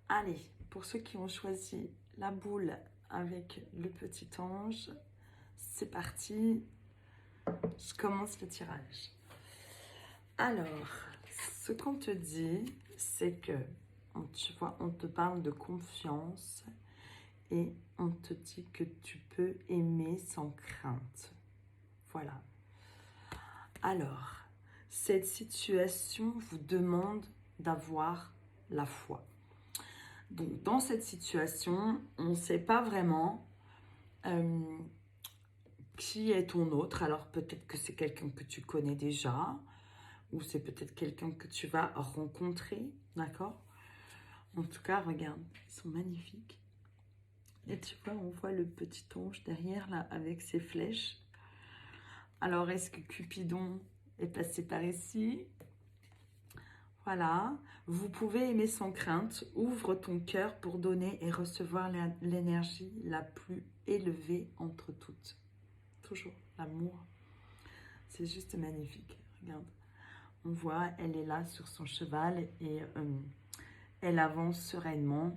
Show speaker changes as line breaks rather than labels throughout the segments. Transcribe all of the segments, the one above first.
Allez, pour ceux qui ont choisi la boule avec le petit ange, c'est parti. Je commence le tirage. Alors, ce qu'on te dit, c'est que, tu vois, on te parle de confiance et on te dit que tu peux aimer sans crainte. Voilà. Alors, cette situation vous demande d'avoir la foi. Donc, dans cette situation, on ne sait pas vraiment qui est ton autre. Alors, peut-être que c'est quelqu'un que tu connais déjà, ou c'est peut-être quelqu'un que tu vas rencontrer, d'accord? En tout cas, regarde, ils sont magnifiques. Et tu vois, on voit le petit ange derrière, là, avec ses flèches. Alors, est-ce que Cupidon est passé par ici? Voilà. Vous pouvez aimer sans crainte. Ouvre ton cœur pour donner et recevoir l'énergie la plus élevée entre toutes. Toujours l'amour. C'est juste magnifique. Regarde. On voit, elle est là sur son cheval et elle avance sereinement.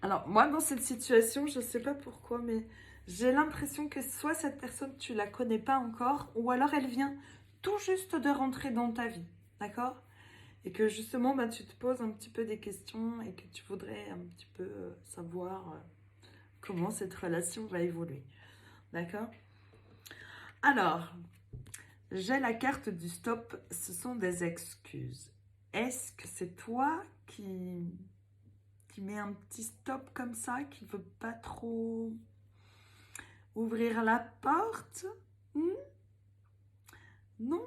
Alors, moi, dans cette situation, je ne sais pas pourquoi, mais j'ai l'impression que soit cette personne, tu ne la connais pas encore, ou alors elle vient tout juste de rentrer dans ta vie, d'accord? Et que justement, bah, tu te poses un petit peu des questions et que tu voudrais un petit peu savoir comment cette relation va évoluer, d'accord? Alors, j'ai la carte du stop, ce sont des excuses. Est-ce que c'est toi qui met un petit stop comme ça, qui veut pas trop ouvrir la porte? Non?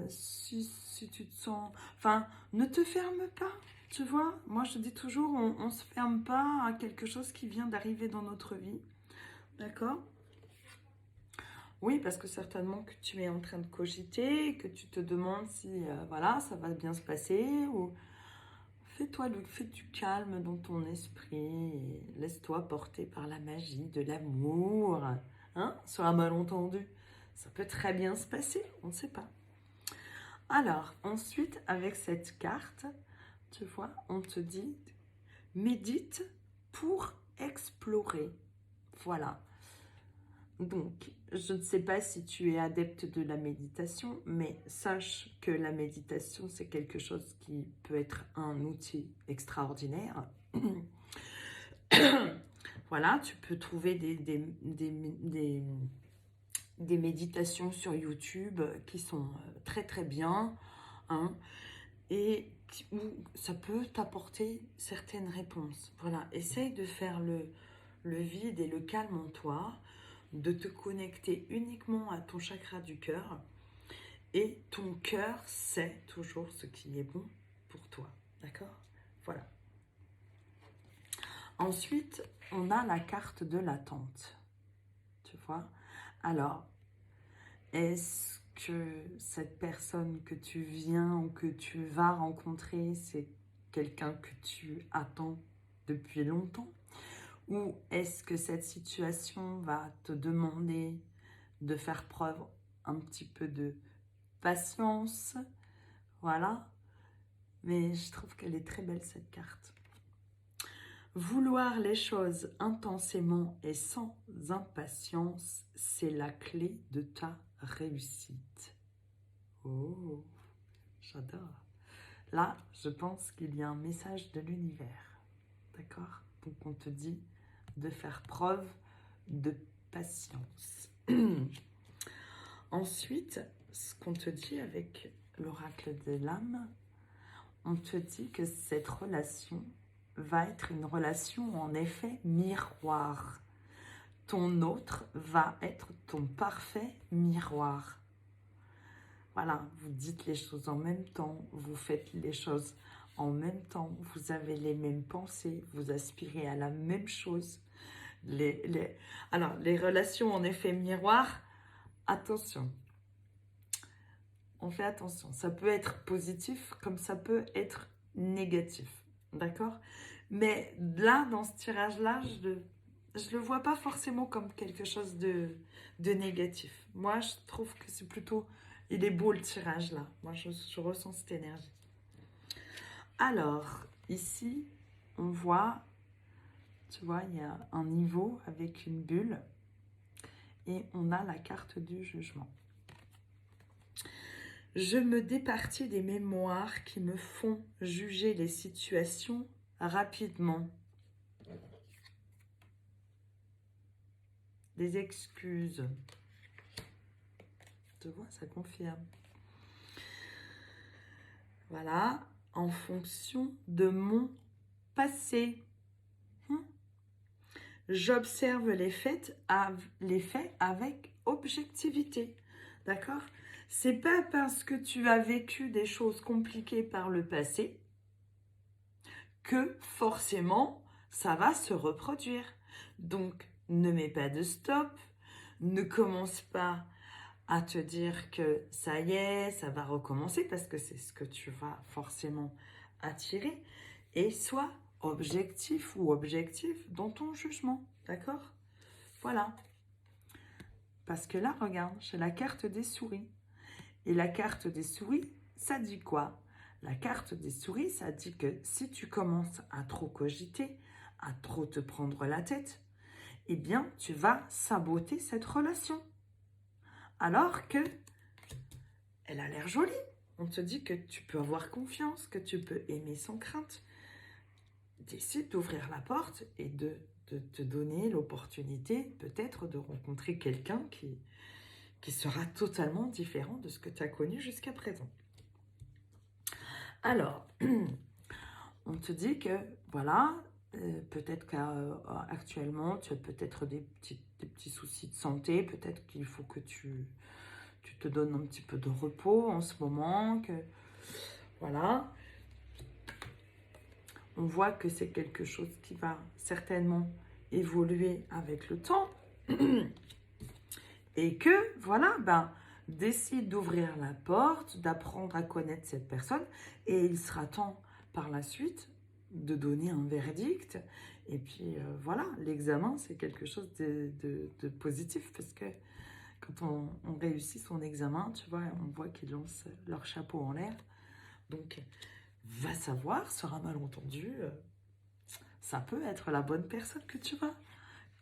Si tu te sens... Enfin, ne te ferme pas, tu vois? Moi, je dis toujours, on ne se ferme pas à quelque chose qui vient d'arriver dans notre vie. D'accord? Oui, parce que certainement que tu es en train de cogiter, que tu te demandes si, voilà, ça va bien se passer, ou... Fais du calme dans ton esprit et laisse-toi porter par la magie de l'amour. Hein? Sur un malentendu, ça peut très bien se passer, on ne sait pas. Alors, ensuite, avec cette carte, tu vois, on te dit médite pour explorer. Voilà. Donc, je ne sais pas si tu es adepte de la méditation, mais sache que la méditation, c'est quelque chose qui peut être un outil extraordinaire. Voilà, tu peux trouver des méditations sur YouTube qui sont très très bien, hein, et où ça peut t'apporter certaines réponses. Voilà, essaye de faire le vide et le calme en toi, de te connecter uniquement à ton chakra du cœur. Et ton cœur sait toujours ce qui est bon pour toi. D'accord? Voilà. Ensuite, on a la carte de l'attente. Tu vois? Alors, est-ce que cette personne que tu viens ou que tu vas rencontrer, c'est quelqu'un que tu attends depuis longtemps? Ou est-ce que cette situation va te demander de faire preuve un petit peu de patience? Voilà. Mais je trouve qu'elle est très belle, cette carte. Vouloir les choses intensément et sans impatience, c'est la clé de ta réussite. Oh, j'adore. Là, je pense qu'il y a un message de l'univers. D'accord? Donc, on te dit de faire preuve de patience. Ensuite, ce qu'on te dit avec l'oracle de l'âme, on te dit que cette relation va être une relation en effet miroir. Ton autre va être ton parfait miroir. Voilà, vous dites les choses en même temps, vous faites les choses en même temps, vous avez les mêmes pensées, vous aspirez à la même chose. Alors, les relations en effet miroir, attention. On fait attention, ça peut être positif comme ça peut être négatif, d'accord? Mais là, dans ce tirage-là, je le vois pas forcément comme quelque chose de négatif. Moi, je trouve que c'est plutôt, il est beau le tirage là. Moi, je ressens cette énergie. Alors, ici, on voit, tu vois, il y a un niveau avec une bulle et on a la carte du jugement. Je me départis des mémoires qui me font juger les situations rapidement. Des excuses. Tu vois, ça confirme. Voilà, en fonction de mon passé. J'observe les faits avec objectivité. D'accord? C'est pas parce que tu as vécu des choses compliquées par le passé que forcément ça va se reproduire. Donc, ne mets pas de stop, ne commence pas à te dire que ça y est, ça va recommencer parce que c'est ce que tu vas forcément attirer. Et sois objectif ou objectif dans ton jugement, d'accord? Voilà. Parce que là, regarde, j'ai la carte des souris. Et la carte des souris, ça dit quoi? La carte des souris, ça dit que si tu commences à trop cogiter, à trop te prendre la tête, eh bien, tu vas saboter cette relation. Alors que elle a l'air jolie. On te dit que tu peux avoir confiance, que tu peux aimer sans crainte. Décide d'ouvrir la porte et de te donner l'opportunité peut-être de rencontrer quelqu'un qui sera totalement différent de ce que tu as connu jusqu'à présent. Alors, on te dit que, voilà, peut-être qu'actuellement, tu as peut-être des petits soucis de santé, peut-être qu'il faut que tu te donnes un petit peu de repos en ce moment, que, voilà. On voit que c'est quelque chose qui va certainement évoluer avec le temps. Et que, voilà, ben, décide d'ouvrir la porte, d'apprendre à connaître cette personne. Et il sera temps, par la suite, de donner un verdict. Et puis, voilà, l'examen, c'est quelque chose de positif. Parce que quand on réussit son examen, tu vois, on voit qu'ils lancent leur chapeau en l'air. Donc, va savoir, sur un malentendu, ça peut être la bonne personne que tu vas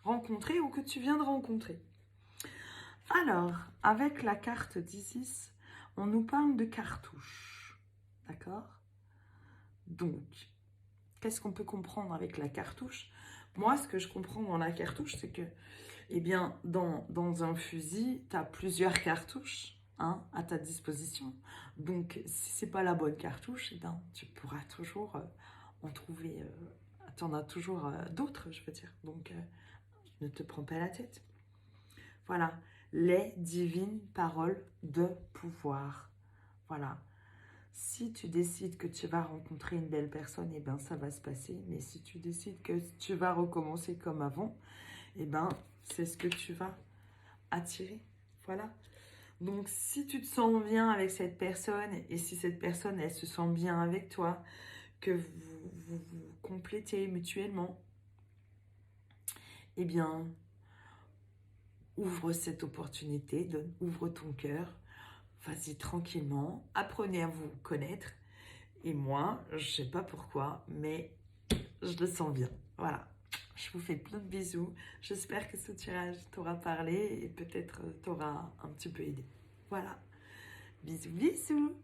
rencontrer ou que tu viens de rencontrer. Alors, avec la carte d'Isis, on nous parle de cartouche. D'accord? Donc, qu'est-ce qu'on peut comprendre avec la cartouche? Moi, ce que je comprends dans la cartouche, c'est que, eh bien, dans un fusil, tu as plusieurs cartouches à ta disposition. Donc, si c'est pas la bonne cartouche, eh bien, tu pourras toujours en trouver... tu en as toujours d'autres, je veux dire. Donc, ne te prends pas la tête. Voilà, les divines paroles de pouvoir. Voilà. Si tu décides que tu vas rencontrer une belle personne, eh bien, ça va se passer. Mais si tu décides que tu vas recommencer comme avant, eh bien, c'est ce que tu vas attirer. Voilà. Donc, si tu te sens bien avec cette personne, et si cette personne, elle se sent bien avec toi, que vous complétez mutuellement, eh bien, ouvre cette opportunité, ouvre ton cœur, vas-y tranquillement, apprenez à vous connaître. Et moi, je ne sais pas pourquoi, mais je le sens bien. Voilà, je vous fais plein de bisous. J'espère que ce tirage t'aura parlé et peut-être t'aura un petit peu aidé. Voilà, bisous, bisous.